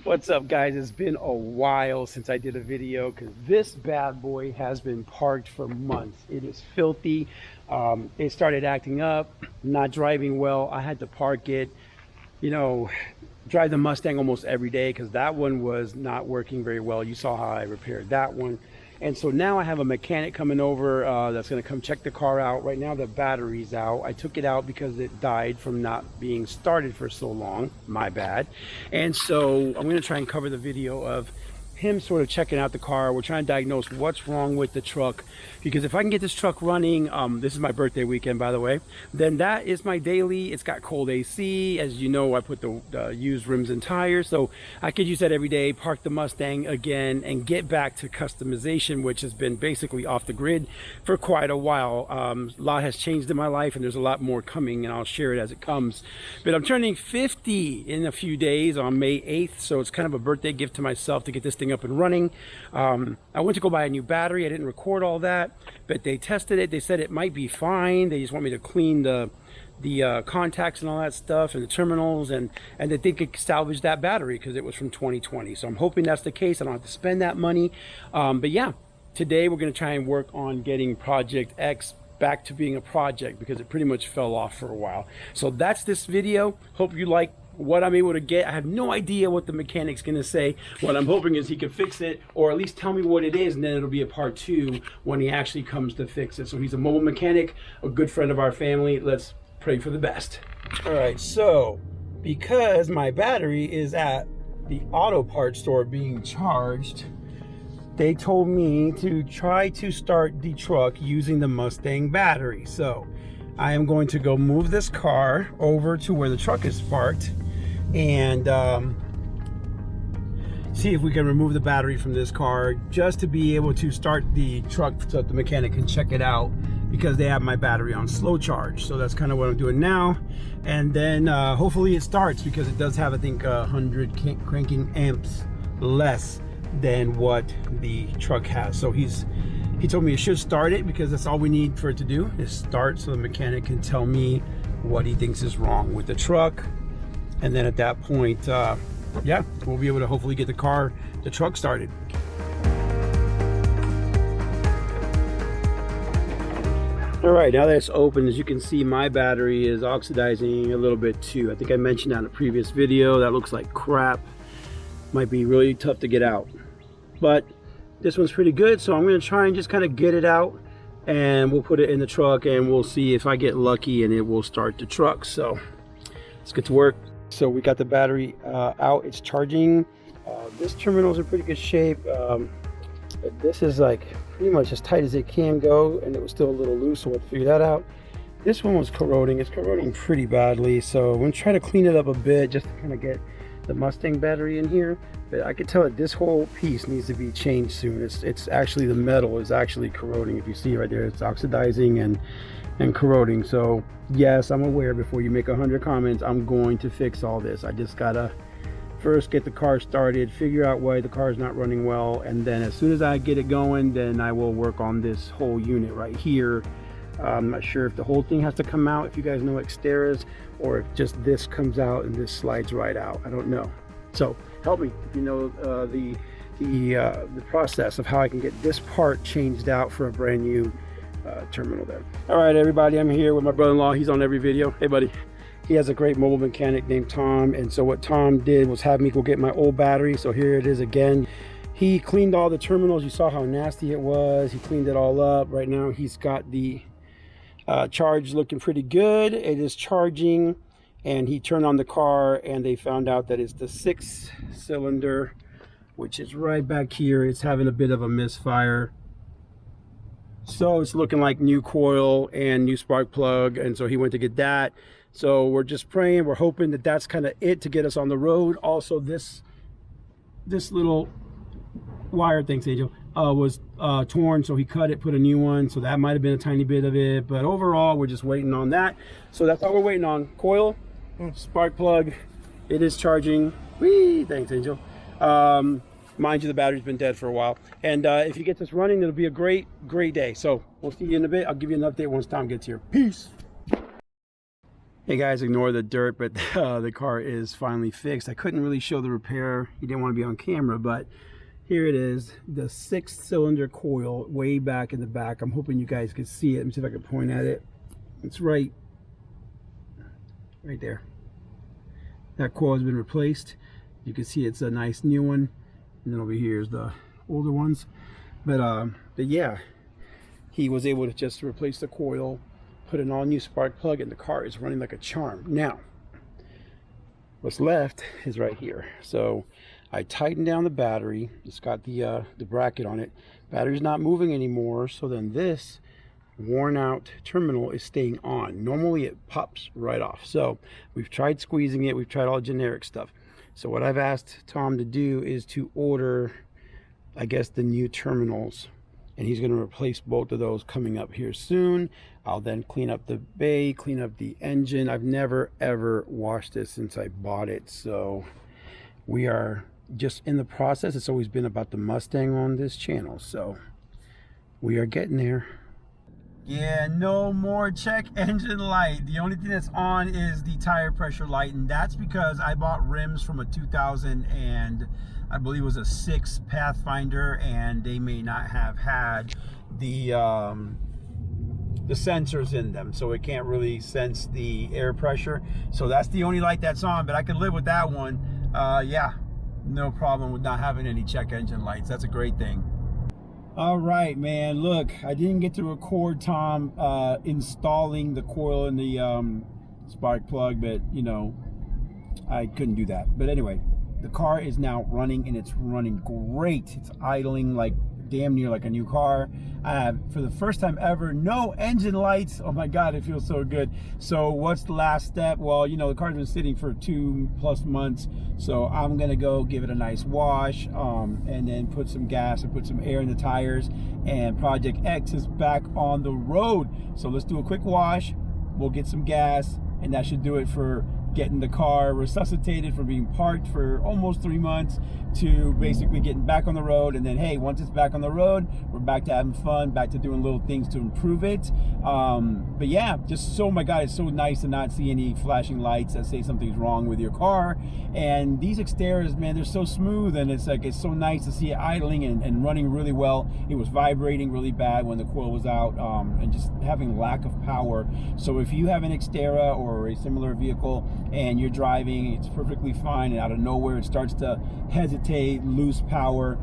What's up, guys? It's been a while since I did a video because this bad boy has been parked for months. It is filthy. It started acting up, not driving well. I had to park it, drive the Mustang almost every day because that one was not working very well. You saw how I repaired that one. And so now I have a mechanic coming over that's going to come check the car out. Right now the battery's out. I took it out because it died from not being started for so long. My bad. And so I'm going to try and cover the video of him sort of checking out the car. We're trying to diagnose what's wrong with the truck, because if I can get this truck running, this is my birthday weekend, by the way, then that is my daily. It's got cold AC, as you know. I put the used rims and tires, so I could use that every day, park the Mustang again and get back to customization, which has been basically off the grid for quite a while. A lot has changed in my life and there's a lot more coming, and I'll share it as it comes. But I'm turning 50 in a few days on May 8th, so it's kind of a birthday gift to myself to get this thing up and running. I went to go buy a new battery. I didn't record all that, but they tested it. They said it might be fine. They just want me to clean the contacts and all that stuff and the terminals, and that they could salvage that battery because it was from 2020. So I'm hoping that's the case. I don't have to spend that money. But yeah, today we're going to try and work on getting Projekt X back to being a project, because it pretty much fell off for a while. So that's this video. Hope you like what I'm able to get. I have no idea what the mechanic's gonna say. What I'm hoping is he can fix it, or at least tell me what it is, and then it'll be a part 2 when he actually comes to fix it. So he's a mobile mechanic, a good friend of our family. Let's pray for the best. All right, so because my battery is at the auto parts store being charged, they told me to try to start the truck using the Mustang battery. So I am going to go move this car over to where the truck is parked and see if we can remove the battery from this car, just to be able to start the truck so that the mechanic can check it out, because they have my battery on slow charge. So that's kind of what I'm doing now, and then hopefully it starts, because it does have, I think, 100 cranking amps less than what the truck has. So he told me it should start it, because that's all we need for it to do is start, so the mechanic can tell me what he thinks is wrong with the truck. And then at that point, yeah, we'll be able to hopefully get the truck started. All right, now that it's open, as you can see, my battery is oxidizing a little bit too. I think I mentioned that in a previous video. That looks like crap. Might be really tough to get out, but this one's pretty good. So I'm going to try and just kind of get it out, and we'll put it in the truck, and we'll see if I get lucky and it will start the truck. So let's get to work. So we got the battery out. It's charging. This terminal's in pretty good shape. This is like pretty much as tight as it can go, and it was still a little loose, so we'll figure that out. This one was corroding. It's corroding pretty badly, so I'm going to try to clean it up a bit just to kind of get the Mustang battery in here. But I can tell that this whole piece needs to be changed soon. It's actually, the metal is actually corroding. If you see right there, it's oxidizing and corroding. So yes, I'm aware, before you make 100 comments, I'm going to fix all this. I just gotta first get the car started, figure out why the car is not running well, and then as soon as I get it going, then I will work on this whole unit right here. I'm not sure if the whole thing has to come out, if you guys know what Xterra's, or if just this comes out and this slides right out. I don't know. So help me if you know the process of how I can get this part changed out for a brand new terminal there. All right, everybody, I'm here with my brother-in-law. He's on every video. Hey, buddy. He has a great mobile mechanic named Tom, and so what Tom did was have me go get my old battery. So here it is again. He cleaned all the terminals. You saw how nasty it was. He cleaned it all up. Right now he's got the charge looking pretty good. It is charging, and he turned on the car, and they found out that it's the 6-cylinder, which is right back here. It's having a bit of a misfire. So it's looking like new coil and new spark plug, and so he went to get that. So we're just praying, we're hoping that that's kind of it to get us on the road. Also, this little wire, thanks Angel, was torn, so he cut it, put a new one, so that might have been a tiny bit of it, but overall we're just waiting on that. So that's all we're waiting on. Coil, spark plug, it is charging. Whee! Thanks Angel. Mind you, the battery's been dead for a while, and if you get this running, it'll be a great day. So we'll see you in a bit. I'll give you an update once Tom gets here. Peace. Hey guys, ignore the dirt, but the car is finally fixed. I couldn't really show the repair. He didn't want to be on camera, but here it is, the 6-cylinder coil way back in the back. I'm hoping you guys can see it. Let me see if I can point at it. It's right there. That coil has been replaced. You can see it's a nice new one, and then over here is the older ones. But yeah, he was able to just replace the coil, put an all-new spark plug, and the car is running like a charm. Now, what's left is right here. So I tightened down the battery. It's got the bracket on it. Battery's not moving anymore, so then this worn out terminal is staying on. Normally it pops right off. So we've tried squeezing it. We've tried all generic stuff. So what I've asked Tom to do is to order, I guess, the new terminals, and he's going to replace both of those coming up here soon. I'll then clean up the bay, clean up the engine. I've never ever washed this since I bought it, so we are just in the process. It's always been about the Mustang on this channel, so we are getting there. Yeah, no more check engine light. The only thing that's on is the tire pressure light, and that's because I bought rims from a 2000 and I believe it was a 6 Pathfinder, and they may not have had the sensors in them, so it can't really sense the air pressure. So that's the only light that's on, but I could live with that one. Yeah, no problem with not having any check engine lights. That's a great thing. All right, man, look, I didn't get to record Tom installing the coil in the spark plug, but you know, I couldn't do that. But anyway, the car is now running, and it's running great. It's idling like damn near like a new car. I have, for the first time ever, no engine lights. Oh my God, it feels so good. So what's the last step? Well, you know, the car's been sitting for 2+ months, so I'm gonna go give it a nice wash, and then put some gas and put some air in the tires, and Projekt X is back on the road. So let's do a quick wash, we'll get some gas, and that should do it for getting the car resuscitated from being parked for almost 3 months to basically getting back on the road. And then, hey, once it's back on the road, we're back to having fun, back to doing little things to improve it. But yeah, just so, my God, it's so nice to not see any flashing lights that say something's wrong with your car. And these Xteras, man, they're so smooth, and it's like, it's so nice to see it idling and running really well. It was vibrating really bad when the coil was out, and just having lack of power. So if you have an Xtera or a similar vehicle and you're driving, it's perfectly fine, and out of nowhere it starts to hesitate, lose power,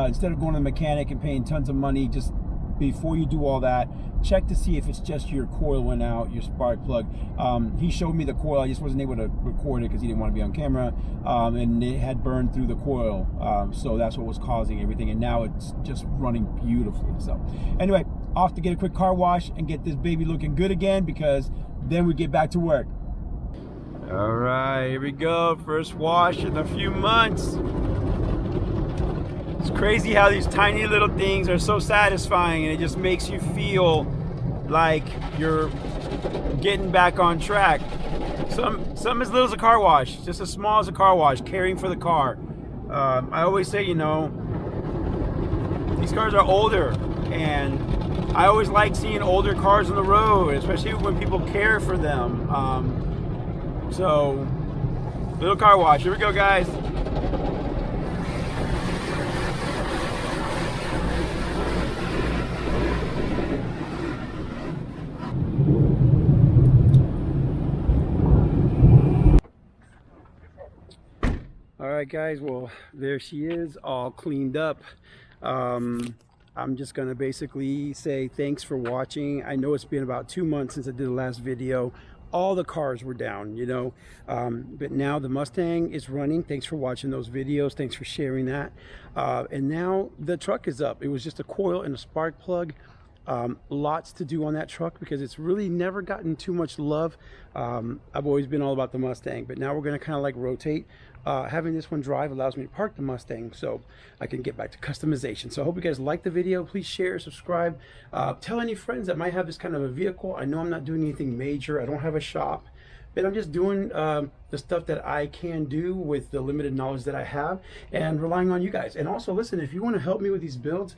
instead of going to the mechanic and paying tons of money, just before you do all that, check to see if it's just your coil went out, your spark plug. He showed me the coil. I just wasn't able to record it because he didn't want to be on camera, and it had burned through the coil, so that's what was causing everything, and now it's just running beautifully. So anyway, off to get a quick car wash and get this baby looking good again, because then we get back to work. All right, here we go. First wash in a few months. It's crazy how these tiny little things are so satisfying, and it just makes you feel like you're getting back on track. Some as little as a car wash, just as small as a car wash, caring for the car. I always say, you know, these cars are older, and I always like seeing older cars on the road, especially when people care for them. So, little car wash. Here we go, guys. All right, guys. Well, there she is, all cleaned up. I'm just gonna basically say thanks for watching. I know it's been about 2 months since I did the last video. All the cars were down, you know, but now the Mustang is running. Thanks for watching those videos. Thanks for sharing that. And now the truck is up. It was just a coil and a spark plug. Lots to do on that truck because it's really never gotten too much love. I've always been all about the Mustang, but now we're going to kind of like rotate. Having this one drive allows me to park the Mustang so I can get back to customization. So I hope you guys like the video. Please share, subscribe, tell any friends that might have this kind of a vehicle. I know I'm not doing anything major. I don't have a shop, but I'm just doing the the stuff that I can do with the limited knowledge that I have, and relying on you guys. And also, listen, if you want to help me with these builds,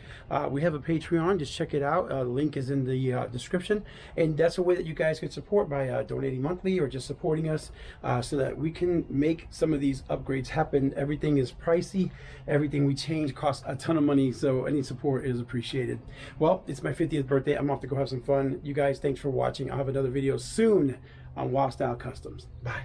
we have a Patreon. Just check it out. The link is in the description, and that's a way that you guys can support by donating monthly or just supporting us, so that we can make some of these upgrades happen. Everything is pricey. Everything we change costs a ton of money, so any support is appreciated. Well, it's my 50th birthday. I'm off to go have some fun. You guys, thanks for watching. I'll have another video soon on Wildstyle Customs. Bye.